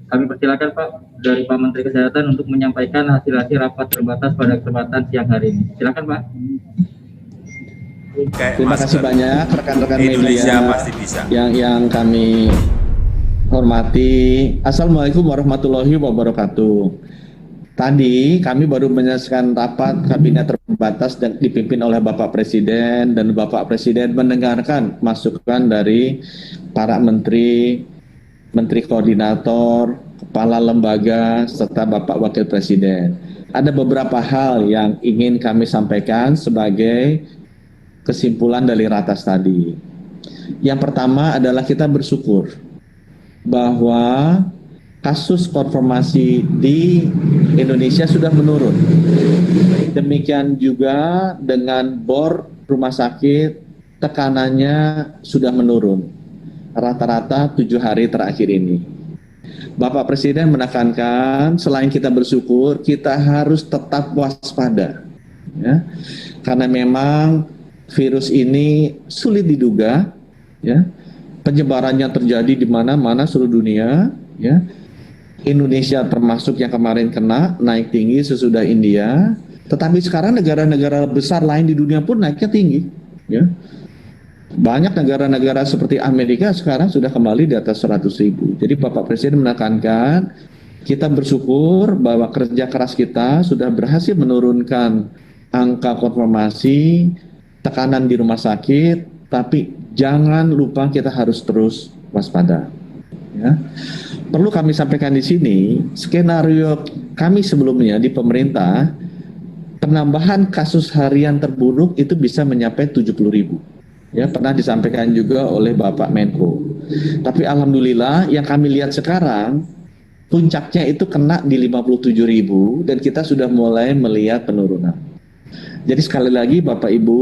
Kami persilakan Pak dari Pak Menteri Kesehatan untuk menyampaikan hasil-hasil rapat terbatas pada kesempatan siang hari ini. Silakan Pak. Terima kasih banyak rekan-rekan media pasti bisa. yang kami hormati. Assalamualaikum warahmatullahi wabarakatuh. Tadi kami baru menyelesaikan rapat kabinet terbatas dan dipimpin oleh Bapak Presiden, dan Bapak Presiden mendengarkan masukan dari para menteri, menteri koordinator, kepala lembaga, serta Bapak Wakil Presiden. Ada beberapa hal yang ingin kami sampaikan sebagai kesimpulan dari ratas tadi. Yang pertama adalah kita bersyukur bahwa kasus konfirmasi di Indonesia sudah menurun. Demikian juga dengan bor rumah sakit, tekanannya sudah menurun. Rata-rata 7 hari terakhir ini. Bapak Presiden menekankan selain kita bersyukur, kita harus tetap waspada. Ya. Karena memang virus ini sulit diduga, ya. Penyebarannya terjadi di mana-mana seluruh dunia, ya. Indonesia termasuk yang kemarin kena naik tinggi sesudah India, tetapi sekarang negara-negara besar lain di dunia pun naiknya tinggi, ya. Banyak negara-negara seperti Amerika sekarang sudah kembali di atas 100.000. Jadi Bapak Presiden menekankan kita bersyukur bahwa kerja keras kita sudah berhasil menurunkan angka konfirmasi, tekanan di rumah sakit, tapi jangan lupa kita harus terus waspada. Ya. Perlu kami sampaikan di sini, skenario kami sebelumnya di pemerintah, penambahan kasus harian terburuk itu bisa mencapai 70.000. Ya, pernah disampaikan juga oleh Bapak Menko. Tapi alhamdulillah yang kami lihat sekarang, puncaknya itu kena di 57.000 dan kita sudah mulai melihat penurunan. Jadi sekali lagi Bapak Ibu,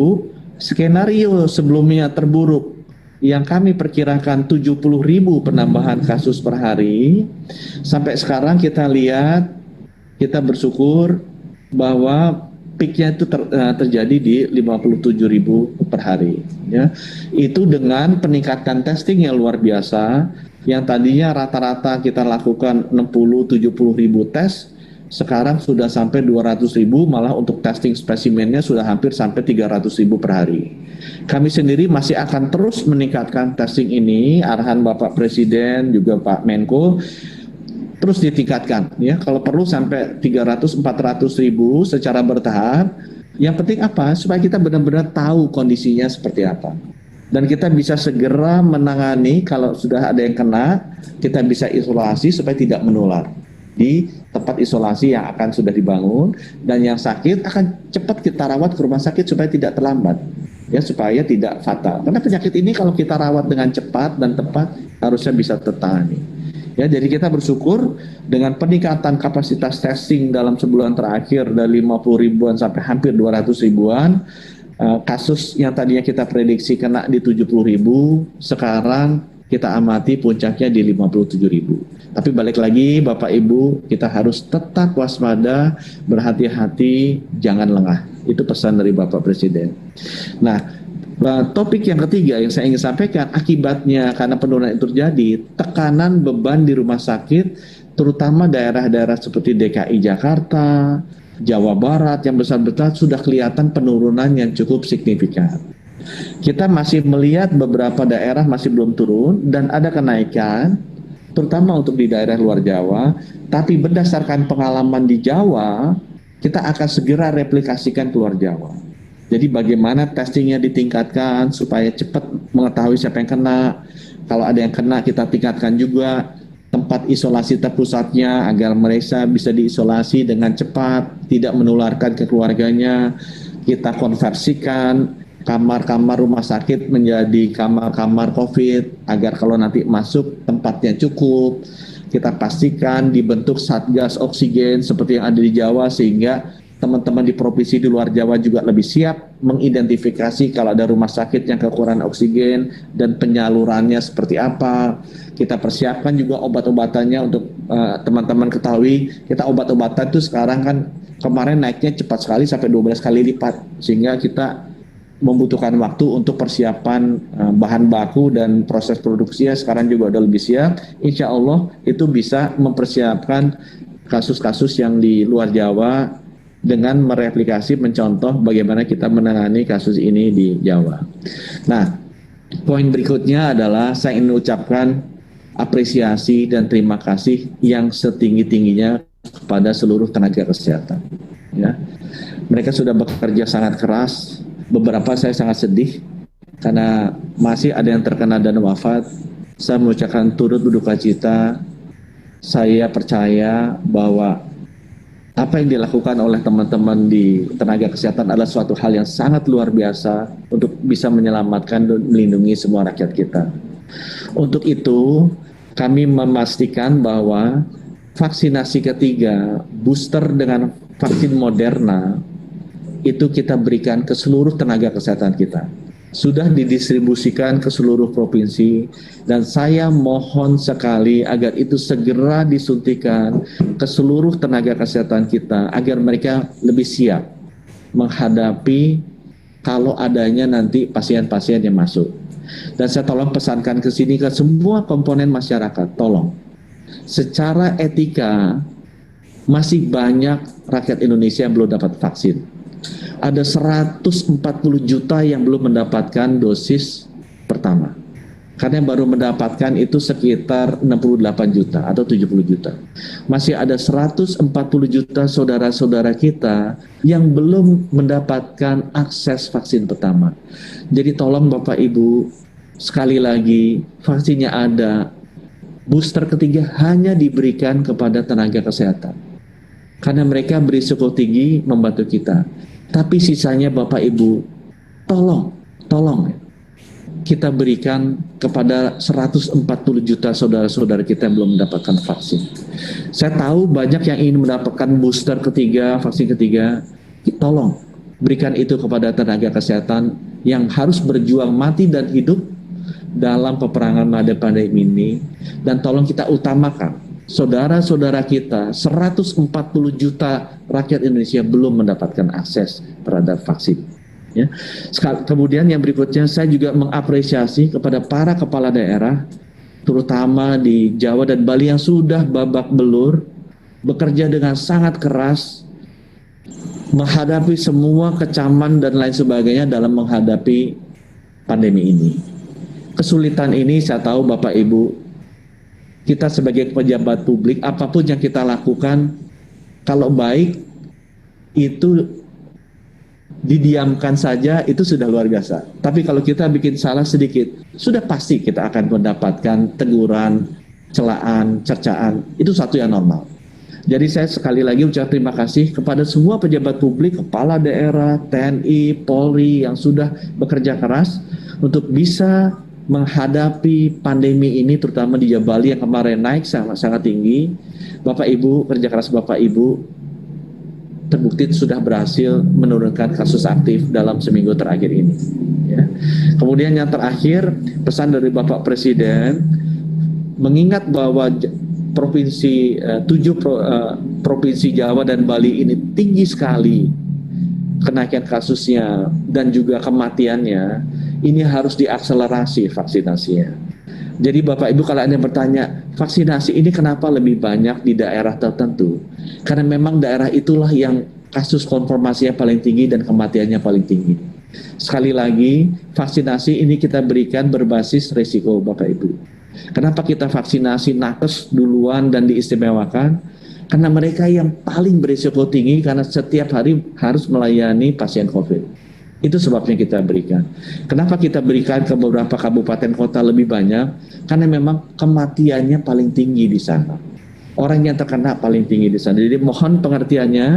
skenario sebelumnya terburuk yang kami perkirakan 70.000 penambahan kasus per hari, sampai sekarang kita lihat, kita bersyukur bahwa peaknya itu terjadi di 57.000 per hari. Ya. Itu dengan peningkatan testing yang luar biasa, yang tadinya rata-rata kita lakukan 60-70.000 tes, sekarang sudah sampai 200.000, malah untuk testing spesimennya sudah hampir sampai 300.000 per hari. Kami sendiri masih akan terus meningkatkan testing ini, arahan Bapak Presiden juga Pak Menko, terus ditingkatkan, ya. Kalau perlu sampai 300-400.000 secara bertahap. Yang penting apa? Supaya kita benar-benar tahu kondisinya seperti apa. Dan kita bisa segera menangani kalau sudah ada yang kena, kita bisa isolasi supaya tidak menular di tempat isolasi yang akan sudah dibangun, dan yang sakit akan cepat kita rawat ke rumah sakit supaya tidak terlambat, ya, supaya tidak fatal. Karena penyakit ini kalau kita rawat dengan cepat dan tepat harusnya bisa tertangani. Ya, jadi kita bersyukur dengan peningkatan kapasitas testing dalam sebulan terakhir dari 50.000-an sampai hampir 200.000-an, kasus yang tadinya kita prediksi kena di 70.000, sekarang kita amati puncaknya di 57.000. Tapi balik lagi Bapak Ibu, kita harus tetap waspada, berhati-hati, jangan lengah. Itu pesan dari Bapak Presiden. Nah, topik yang ketiga yang saya ingin sampaikan, akibatnya karena penurunan itu terjadi, tekanan beban di rumah sakit, terutama daerah-daerah seperti DKI Jakarta, Jawa Barat yang besar-besar sudah kelihatan penurunan yang cukup signifikan. Kita masih melihat beberapa daerah masih belum turun dan ada kenaikan, terutama untuk di daerah luar Jawa, tapi berdasarkan pengalaman di Jawa, kita akan segera replikasikan keluar Jawa. Jadi bagaimana testingnya ditingkatkan supaya cepat mengetahui siapa yang kena. Kalau ada yang kena kita tingkatkan juga tempat isolasi terpusatnya agar mereka bisa diisolasi dengan cepat, tidak menularkan ke keluarganya. Kita konversikan kamar-kamar rumah sakit menjadi kamar-kamar COVID agar kalau nanti masuk tempatnya cukup. Kita pastikan dibentuk satgas oksigen seperti yang ada di Jawa sehingga teman-teman di provinsi di luar Jawa juga lebih siap mengidentifikasi kalau ada rumah sakit yang kekurangan oksigen dan penyalurannya seperti apa. Kita persiapkan juga obat-obatannya untuk teman-teman ketahui, kita obat-obatan itu sekarang kan kemarin naiknya cepat sekali sampai 12 kali lipat, sehingga kita membutuhkan waktu untuk persiapan bahan baku dan proses produksinya sekarang juga udah lebih siap. Insya Allah itu bisa mempersiapkan kasus-kasus yang di luar Jawa dengan mereplikasi, mencontoh bagaimana kita menangani kasus ini di Jawa. Nah, poin berikutnya adalah saya ingin ucapkan apresiasi dan terima kasih yang setinggi-tingginya kepada seluruh tenaga kesehatan. Ya, mereka sudah bekerja sangat keras. Beberapa saya sangat sedih karena masih ada yang terkena dan wafat. Saya mengucapkan turut berduka cita. Saya percaya bahwa apa yang dilakukan oleh teman-teman di tenaga kesehatan adalah suatu hal yang sangat luar biasa untuk bisa menyelamatkan dan melindungi semua rakyat kita. Untuk itu, kami memastikan bahwa vaksinasi ketiga, booster dengan vaksin Moderna, itu kita berikan ke seluruh tenaga kesehatan kita. Sudah didistribusikan ke seluruh provinsi, dan saya mohon sekali agar itu segera disuntikan ke seluruh tenaga kesehatan kita agar mereka lebih siap menghadapi kalau adanya nanti pasien-pasien yang masuk. Dan saya tolong pesankan ke sini ke semua komponen masyarakat, tolong secara etika masih banyak rakyat Indonesia yang belum dapat vaksin. Ada 140 juta yang belum mendapatkan dosis pertama. Karena yang baru mendapatkan itu sekitar 68 juta atau 70 juta. Masih ada 140 juta saudara-saudara kita yang belum mendapatkan akses vaksin pertama. Jadi tolong Bapak Ibu, sekali lagi vaksinnya ada. Booster ketiga hanya diberikan kepada tenaga kesehatan. Karena mereka berisiko tinggi membantu kita. Tapi sisanya Bapak Ibu, tolong kita berikan kepada 140 juta saudara-saudara kita yang belum mendapatkan vaksin. Saya tahu banyak yang ingin mendapatkan booster ketiga, vaksin ketiga. Tolong berikan itu kepada tenaga kesehatan yang harus berjuang mati dan hidup dalam peperangan menghadapi pandemi ini. Dan tolong kita utamakan saudara-saudara kita, 140 juta rakyat Indonesia belum mendapatkan akses terhadap vaksin. Ya. Kemudian yang berikutnya, saya juga mengapresiasi kepada para kepala daerah, terutama di Jawa dan Bali yang sudah babak belur, bekerja dengan sangat keras, menghadapi semua kecaman dan lain sebagainya dalam menghadapi pandemi ini. Kesulitan ini saya tahu Bapak Ibu, kita sebagai pejabat publik, apapun yang kita lakukan, kalau baik, itu didiamkan saja, itu sudah luar biasa. Tapi kalau kita bikin salah sedikit, sudah pasti kita akan mendapatkan teguran, celaan, cercaan. Itu satu yang normal. Jadi saya sekali lagi ucap terima kasih kepada semua pejabat publik, kepala daerah, TNI, Polri yang sudah bekerja keras untuk bisa menghadapi pandemi ini, terutama di Jawa Bali yang kemarin naik sangat tinggi. Bapak Ibu, kerja keras Bapak Ibu terbukti sudah berhasil menurunkan kasus aktif dalam seminggu terakhir ini. Ya. Kemudian yang terakhir, pesan dari Bapak Presiden, mengingat bahwa provinsi Jawa dan Bali ini tinggi sekali kenaikan kasusnya dan juga kematiannya, ini harus diakselerasi vaksinasinya. Jadi Bapak Ibu kalau ada yang bertanya, vaksinasi ini kenapa lebih banyak di daerah tertentu? Karena memang daerah itulah yang kasus konfirmasinya paling tinggi dan kematiannya paling tinggi. Sekali lagi, vaksinasi ini kita berikan berbasis risiko Bapak Ibu. Kenapa kita vaksinasi nakes duluan dan diistimewakan? Karena mereka yang paling berisiko tinggi karena setiap hari harus melayani pasien COVID. Itu sebabnya kita berikan. Kenapa kita berikan ke beberapa kabupaten kota lebih banyak? Karena memang kematiannya paling tinggi di sana. Orang yang terkena paling tinggi di sana. Jadi mohon pengertiannya,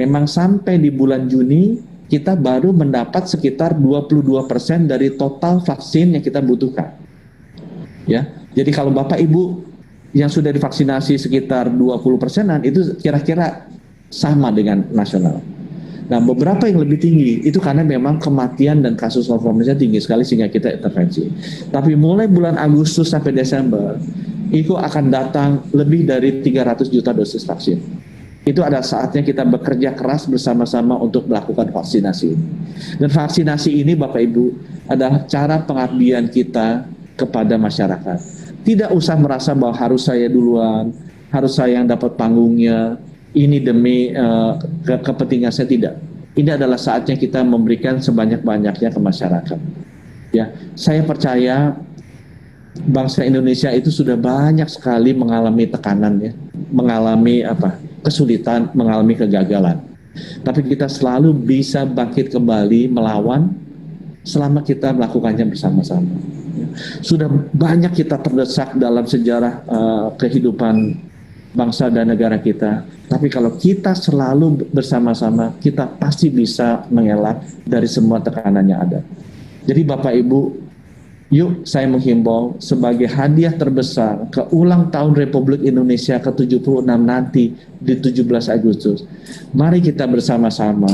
memang sampai di bulan Juni kita baru mendapat sekitar 22% dari total vaksin yang kita butuhkan. Ya, jadi kalau Bapak Ibu yang sudah divaksinasi sekitar 20%-an itu kira-kira sama dengan nasional. Nah, beberapa yang lebih tinggi itu karena memang kematian dan kasus konfirmasinya tinggi sekali sehingga kita intervensi. Tapi mulai bulan Agustus sampai Desember itu akan datang lebih dari 300 juta dosis vaksin. itu ada saatnya kita bekerja keras bersama-sama untuk melakukan vaksinasi ini. Dan vaksinasi ini Bapak Ibu adalah cara pengabdian kita kepada masyarakat. Tidak usah merasa bahwa harus saya duluan, harus saya yang dapat panggungnya, ini demi kepentingan saya, tidak. Ini adalah saatnya kita memberikan sebanyak-banyaknya ke masyarakat. Ya, saya percaya bangsa Indonesia itu sudah banyak sekali mengalami tekanan, ya, mengalami kesulitan, mengalami kegagalan. Tapi kita selalu bisa bangkit kembali melawan selama kita melakukannya bersama-sama. Sudah banyak kita terdesak dalam sejarah kehidupan bangsa dan negara kita. Tapi kalau kita selalu bersama-sama, kita pasti bisa mengelak dari semua tekanan yang ada. Jadi Bapak Ibu, yuk saya menghimbau sebagai hadiah terbesar ke ulang tahun Republik Indonesia ke-76 nanti di 17 Agustus. Mari kita bersama-sama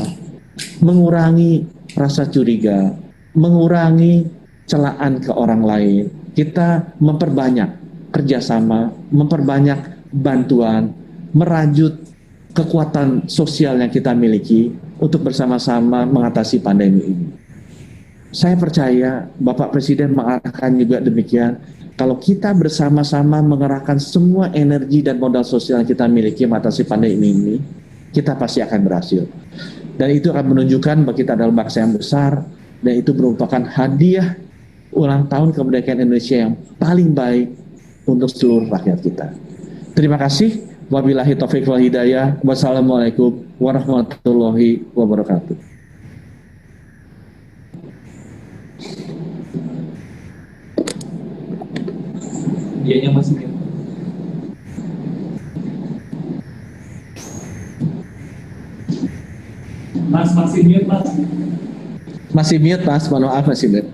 mengurangi rasa curiga, mengurangi celaan ke orang lain. Kita memperbanyak kerjasama, memperbanyak bantuan, merajut kekuatan sosial yang kita miliki untuk bersama-sama mengatasi pandemi ini. Saya percaya Bapak Presiden mengarahkan juga demikian. Kalau kita bersama-sama mengerahkan semua energi dan modal sosial yang kita miliki mengatasi pandemi ini, kita pasti akan berhasil. Dan itu akan menunjukkan bahwa kita adalah bangsa yang besar, dan itu merupakan hadiah ulang tahun kemerdekaan Indonesia yang paling baik untuk seluruh rakyat kita. Terima kasih. Wabillahi taufiq wal hidayah. Wassalamualaikum warahmatullahi wabarakatuh. Dianya masih mute. Mas, masih mute, Mas. Masih mute, Mas. Mohon maaf, masih mute.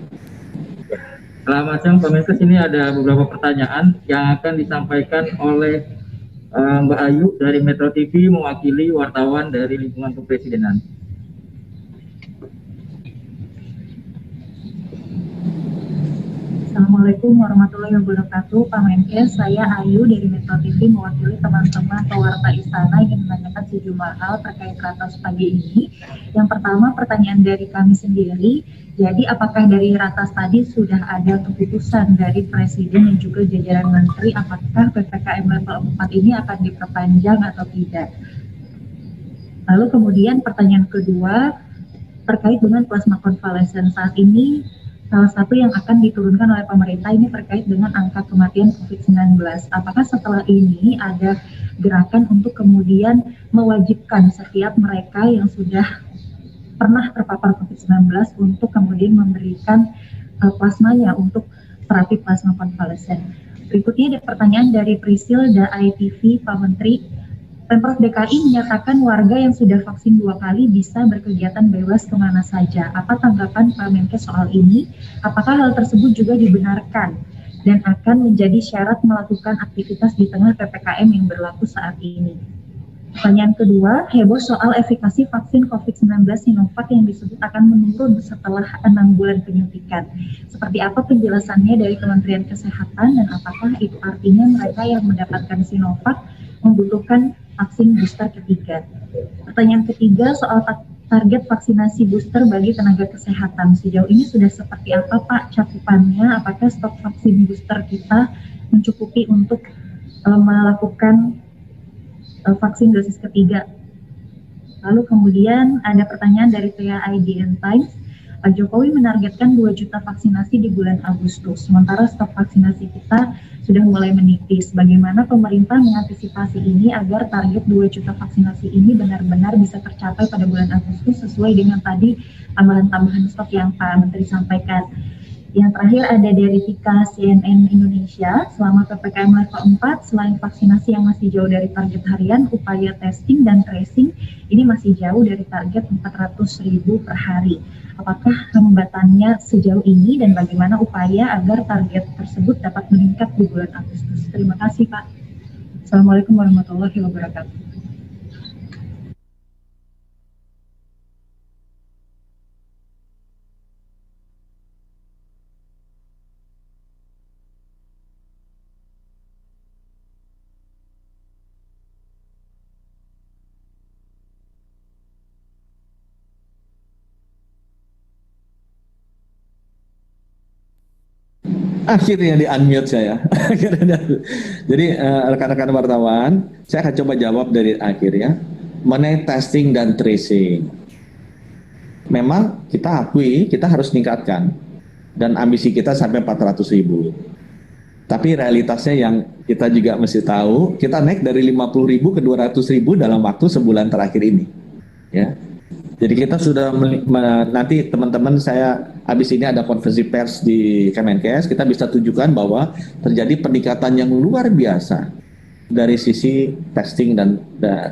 Selamat siang, pemirsa. Sini ada beberapa pertanyaan yang akan disampaikan oleh Mbak Ayu dari Metro TV mewakili wartawan dari lingkungan kepresidenan. Assalamualaikum warahmatullahi wabarakatuh. Pak Menkes, saya Ayu dari Metro TV mewakili teman-teman pewarta istana yang menanyakan sejumlah hal terkait ratas pagi ini. Yang pertama, pertanyaan dari kami sendiri, jadi apakah dari ratas tadi sudah ada keputusan dari Presiden dan juga jajaran Menteri apakah PPKM level 4 ini akan diperpanjang atau tidak? Lalu kemudian pertanyaan kedua, terkait dengan plasma konvalesen saat ini, salah satu yang akan diturunkan oleh pemerintah ini terkait dengan angka kematian COVID-19. Apakah setelah ini ada gerakan untuk kemudian mewajibkan setiap mereka yang sudah pernah terpapar COVID-19 untuk kemudian memberikan plasmanya untuk terapi plasma konvalesen? Berikutnya ada pertanyaan dari Priscilda ITV, Pak Menteri. Pemprov DKI menyatakan warga yang sudah vaksin 2 kali bisa berkegiatan bebas kemana saja. Apa tanggapan Pak Menkes soal ini? Apakah hal tersebut juga dibenarkan dan akan menjadi syarat melakukan aktivitas di tengah PPKM yang berlaku saat ini? Pertanyaan kedua, heboh soal efikasi vaksin COVID-19 Sinovac yang disebut akan menurun setelah 6 bulan penyuntikan. Seperti apa penjelasannya dari Kementerian Kesehatan dan apakah itu artinya mereka yang mendapatkan Sinovac membutuhkan vaksin booster ketiga? Pertanyaan ketiga soal target vaksinasi booster bagi tenaga kesehatan. Sejauh ini sudah seperti apa Pak cakupannya? Apakah stok vaksin booster kita mencukupi untuk melakukan vaksin dosis ketiga? Lalu kemudian ada pertanyaan dari TAIDN Times. Pak Jokowi menargetkan 2 juta vaksinasi di bulan Agustus, sementara stok vaksinasi kita sudah mulai menipis. Bagaimana pemerintah mengantisipasi ini agar target 2 juta vaksinasi ini benar-benar bisa tercapai pada bulan Agustus sesuai dengan tadi tambahan-tambahan stok yang Pak Menteri sampaikan? Yang terakhir ada dari Tika CNN Indonesia, selama PPKM level 4, selain vaksinasi yang masih jauh dari target harian, upaya testing dan tracing ini masih jauh dari target 400.000 per hari. Apakah hambatannya sejauh ini dan bagaimana upaya agar target tersebut dapat meningkat di bulan Agustus? Terima kasih Pak. Assalamualaikum warahmatullahi wabarakatuh. Akhirnya di unmute saya. Jadi rekan-rekan wartawan, saya akan coba jawab dari akhir ya. Mengenai testing dan tracing. Memang kita akui kita harus meningkatkan dan ambisi kita sampai 400.000. Tapi realitasnya yang kita juga mesti tahu, kita naik dari 50.000 ke 200.000 dalam waktu sebulan terakhir ini. Ya. Jadi kita sudah nanti teman-teman saya habis ini ada konferensi pers di Kemenkes, kita bisa tunjukkan bahwa terjadi peningkatan yang luar biasa dari sisi testing dan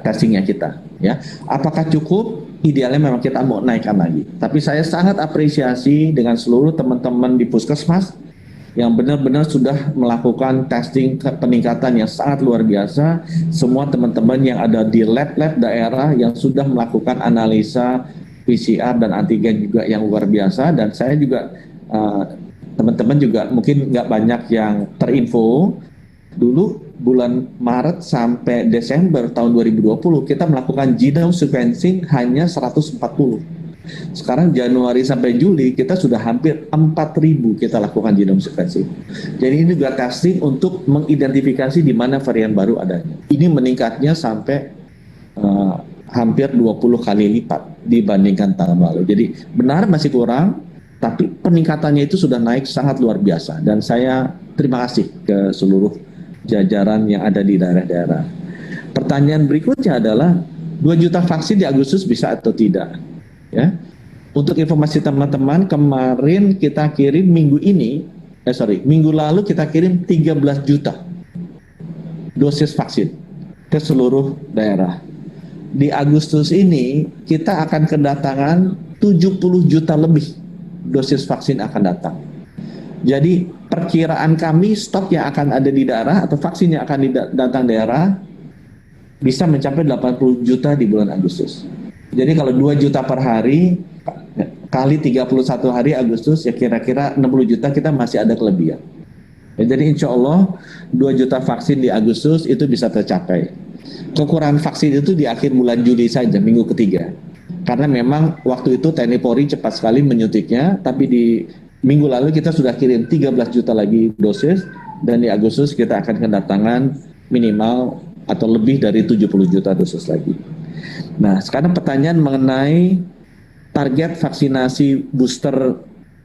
testingnya kita. Ya, apakah cukup? Idealnya memang kita mau naikkan lagi. Tapi saya sangat apresiasi dengan seluruh teman-teman di Puskesmas yang benar-benar sudah melakukan testing peningkatan yang sangat luar biasa. Semua teman-teman yang ada di lab-lab daerah yang sudah melakukan analisa PCR dan antigen juga yang luar biasa. Dan saya juga, teman-teman juga mungkin nggak banyak yang terinfo. Dulu bulan Maret sampai Desember tahun 2020 kita melakukan genome sequencing hanya 140. Sekarang Januari sampai Juli kita sudah hampir 4.000 kita lakukan genome sequencing. Jadi ini juga testing untuk mengidentifikasi di mana varian baru adanya. Ini meningkatnya sampai hampir 20 kali lipat dibandingkan tahun lalu. Jadi benar masih kurang, tapi peningkatannya itu sudah naik sangat luar biasa. Dan saya terima kasih ke seluruh jajaran yang ada di daerah-daerah. Pertanyaan berikutnya adalah 2 juta vaksin di Agustus bisa atau tidak? Ya, untuk informasi teman-teman, kemarin kita kirim minggu lalu kita kirim 13 juta dosis vaksin ke seluruh daerah. Di Agustus ini kita akan kedatangan 70 juta lebih dosis vaksin akan datang. Jadi perkiraan kami stok yang akan ada di daerah atau vaksin yang akan datang daerah bisa mencapai 80 juta di bulan Agustus. Jadi kalau 2 juta per hari kali 31 hari Agustus ya kira-kira 60 juta kita masih ada kelebihan. Ya, jadi insya Allah 2 juta vaksin di Agustus itu bisa tercapai. Kekurangan vaksin itu di akhir bulan Juli saja, minggu ketiga. Karena memang waktu itu TNI Polri cepat sekali menyuntiknya, tapi di minggu lalu kita sudah kirim 13 juta lagi dosis dan di Agustus kita akan kedatangan minimal atau lebih dari 70 juta dosis lagi. Nah, sekarang pertanyaan mengenai target vaksinasi booster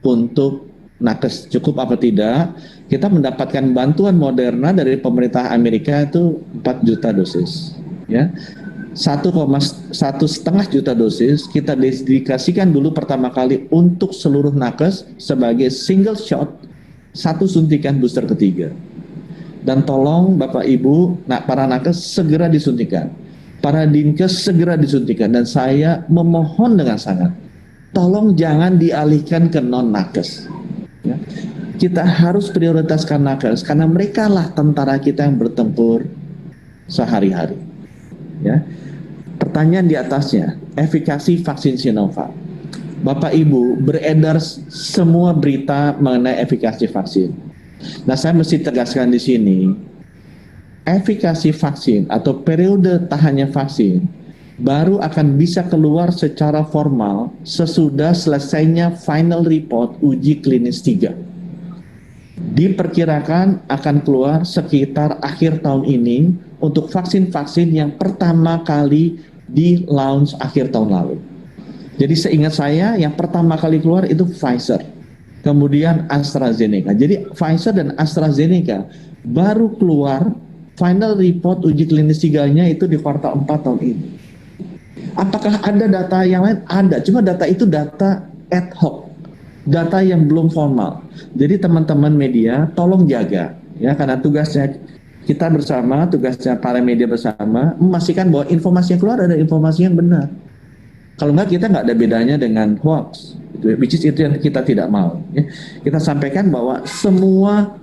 untuk nakes cukup apa tidak? Kita mendapatkan bantuan Moderna dari pemerintah Amerika itu 4 juta dosis. Ya, 1,5 juta dosis kita dedikasikan dulu pertama kali untuk seluruh nakes sebagai single shot, satu suntikan booster ketiga. Dan tolong Bapak Ibu, para nakes segera disuntikan. Para dinkes segera disuntikan dan saya memohon dengan sangat tolong jangan dialihkan ke non-nakes ya. Kita harus prioritaskan nakes karena mereka lah tentara kita yang bertempur sehari-hari ya. Pertanyaan di atasnya, efikasi vaksin Sinovac. Bapak Ibu, beredar semua berita mengenai efikasi vaksin. Nah, saya mesti tegaskan di sini efikasi vaksin atau periode tahannya vaksin baru akan bisa keluar secara formal sesudah selesainya final report uji klinis 3. Diperkirakan akan keluar sekitar akhir tahun ini untuk vaksin-vaksin yang pertama kali di launch akhir tahun lalu. Jadi seingat saya yang pertama kali keluar itu Pfizer, kemudian AstraZeneca. Jadi Pfizer dan AstraZeneca baru keluar final report uji klinis 3-nya itu di kuartal 4 tahun ini. Apakah ada data yang lain? Ada, cuma data itu data ad hoc, data yang belum formal. Jadi teman-teman media tolong jaga ya, karena tugasnya kita bersama, tugasnya para media bersama memastikan bahwa informasi yang keluar ada informasi yang benar. Kalau enggak kita nggak ada bedanya dengan hoax, which is itu yang kita tidak mau. Ya. Kita sampaikan bahwa semua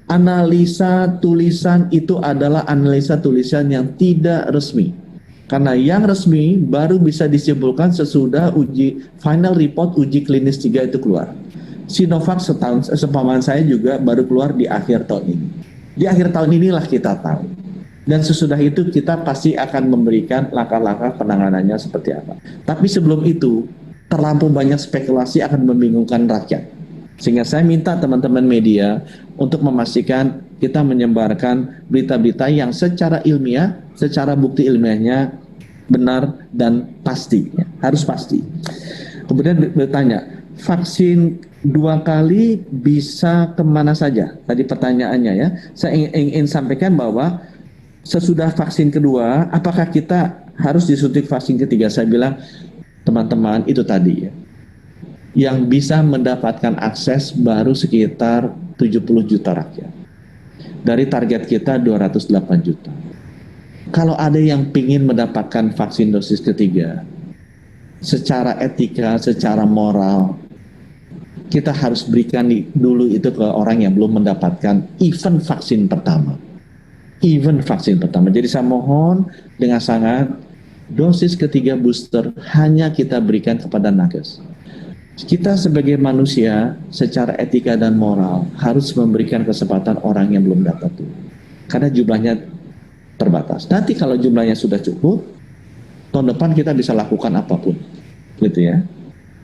analisa tulisan itu adalah analisa tulisan yang tidak resmi. Karena yang resmi baru bisa disimpulkan sesudah final report uji klinis 3 itu keluar. Sinovac sepaman saya juga baru keluar di akhir tahun ini. Di akhir tahun inilah kita tahu. Dan sesudah itu kita pasti akan memberikan langkah-langkah penanganannya seperti apa. Tapi sebelum itu, terlampau banyak spekulasi akan membingungkan rakyat. Sehingga saya minta teman-teman media untuk memastikan kita menyebarkan berita-berita yang secara ilmiah, secara bukti ilmiahnya benar dan pasti, ya, harus pasti. Kemudian bertanya, vaksin 2 kali bisa kemana saja? Tadi pertanyaannya ya. Saya ingin sampaikan bahwa sesudah vaksin kedua, apakah kita harus disuntik vaksin ketiga? Saya bilang, teman-teman, itu tadi ya. Yang bisa mendapatkan akses baru sekitar 70 juta rakyat. Dari target kita 208 juta. Kalau ada yang ingin mendapatkan vaksin dosis ketiga, secara etika, secara moral, kita harus berikan dulu itu ke orang yang belum mendapatkan even vaksin pertama. Jadi saya mohon dengan sangat, dosis ketiga booster hanya kita berikan kepada nakes. Kita sebagai manusia secara etika dan moral harus memberikan kesempatan orang yang belum dapat itu. Karena jumlahnya terbatas. Nanti kalau jumlahnya sudah cukup, tahun depan kita bisa lakukan apapun. Gitu ya.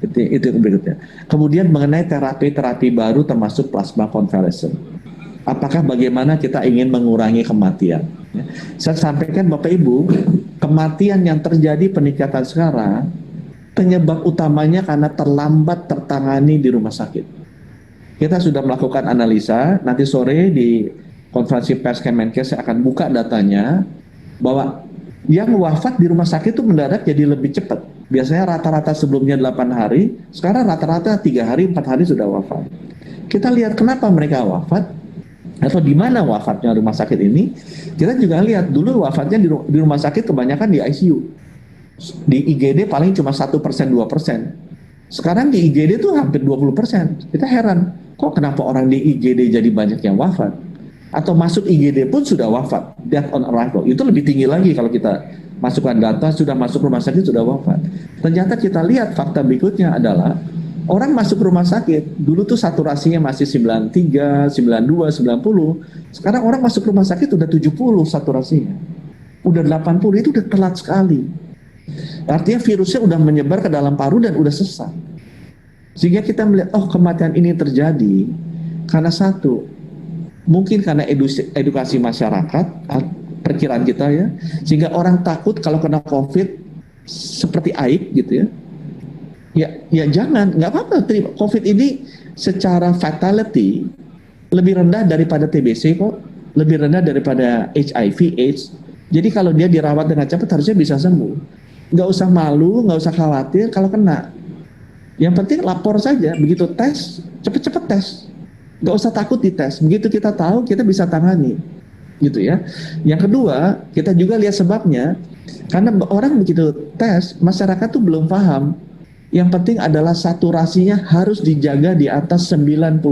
Itu berikutnya. Kemudian mengenai terapi-terapi baru termasuk plasma convalescent. Apakah bagaimana kita ingin mengurangi kematian? Saya sampaikan Bapak Ibu, kematian yang terjadi peningkatan sekarang penyebab utamanya karena terlambat tertangani di rumah sakit. Kita sudah melakukan analisa, nanti sore di konferensi pers Kemenkes saya akan buka datanya, bahwa yang wafat di rumah sakit itu mendadak jadi lebih cepat. Biasanya rata-rata sebelumnya 8 hari, sekarang rata-rata 3 hari, 4 hari sudah wafat. Kita lihat kenapa mereka wafat, atau di mana wafatnya rumah sakit ini. Kita juga lihat, dulu wafatnya di rumah sakit kebanyakan di ICU. Di IGD paling cuma 1%, 2%. Sekarang di IGD tuh hampir 20%. Kita heran, kok kenapa orang di IGD jadi banyak yang wafat? Atau masuk IGD pun sudah wafat, death on arrival. Itu lebih tinggi lagi kalau kita masukkan data, sudah masuk rumah sakit sudah wafat. Ternyata kita lihat fakta berikutnya adalah, orang masuk rumah sakit, dulu tuh saturasinya masih 93, 92, 90. Sekarang orang masuk rumah sakit udah 70 saturasinya. Udah 80, itu udah telat sekali. Artinya virusnya udah menyebar ke dalam paru dan udah sesak. Sehingga kita melihat, oh kematian ini terjadi karena satu, mungkin karena edukasi masyarakat, perkiraan kita ya, sehingga orang takut kalau kena COVID seperti aib gitu ya. Ya jangan, nggak apa-apa. COVID ini secara fatality lebih rendah daripada TBC kok, lebih rendah daripada HIV/AIDS. Jadi kalau dia dirawat dengan cepat harusnya bisa sembuh. Nggak usah malu, nggak usah khawatir kalau kena. Yang penting lapor saja, begitu tes, cepet-cepet tes. Nggak usah takut dites, begitu kita tahu kita bisa tangani. Gitu ya. Yang kedua, kita juga lihat sebabnya, karena orang begitu tes, masyarakat tuh belum paham. Yang penting adalah saturasinya harus dijaga di atas 94%.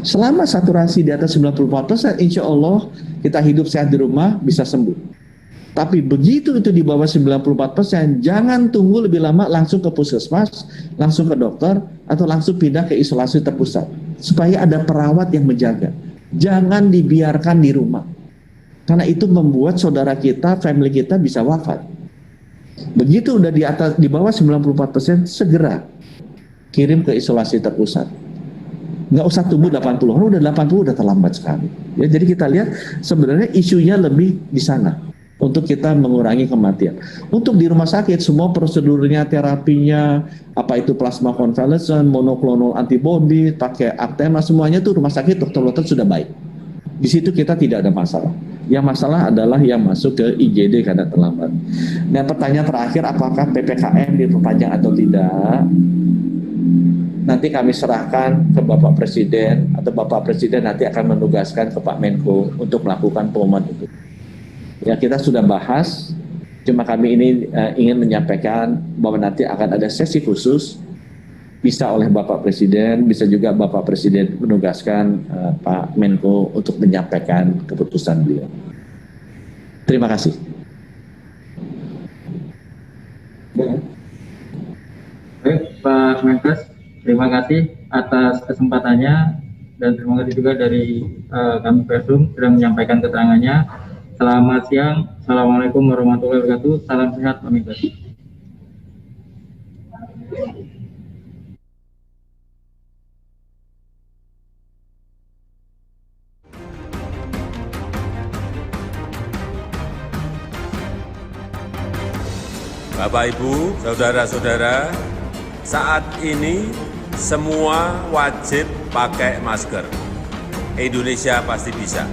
Selama saturasi di atas 94%, insya Allah kita hidup sehat di rumah bisa sembuh. Tapi begitu itu di bawah 94%, jangan tunggu lebih lama, langsung ke puskesmas, langsung ke dokter, atau langsung pindah ke isolasi terpusat. Supaya ada perawat yang menjaga. Jangan dibiarkan di rumah. Karena itu membuat saudara kita, family kita bisa wafat. Begitu udah di bawah 94%, segera kirim ke isolasi terpusat. Nggak usah tunggu 80, udah 80 udah terlambat sekali. Ya, jadi kita lihat sebenarnya isunya lebih di sana untuk kita mengurangi kematian. Untuk di rumah sakit semua prosedurnya, terapinya, apa itu plasma convalescent, monoklonal antibody, pakai Actema, semuanya tuh rumah sakit dokter-dokter sudah baik. Di situ kita tidak ada masalah. Yang masalah adalah yang masuk ke IGD karena terlambat. Dan pertanyaan terakhir, apakah PPKM diperpanjang atau tidak? Nanti kami serahkan ke Bapak Presiden, atau Bapak Presiden nanti akan menugaskan ke Pak Menko untuk melakukan pengumuman itu. Ya, kita sudah bahas, cuma kami ini ingin menyampaikan bahwa nanti akan ada sesi khusus, bisa oleh Bapak Presiden, bisa juga Bapak Presiden menugaskan Pak Menko untuk menyampaikan keputusan beliau. Terima kasih. Baik, Pak Menkes, terima kasih atas kesempatannya, dan terima kasih juga dari kami Persum sudah menyampaikan keterangannya. Selamat siang, Assalamualaikum warahmatullahi wabarakatuh, salam sehat Pak Menkes. Bapak, Ibu, saudara-saudara, saat ini semua wajib pakai masker. Indonesia pasti bisa.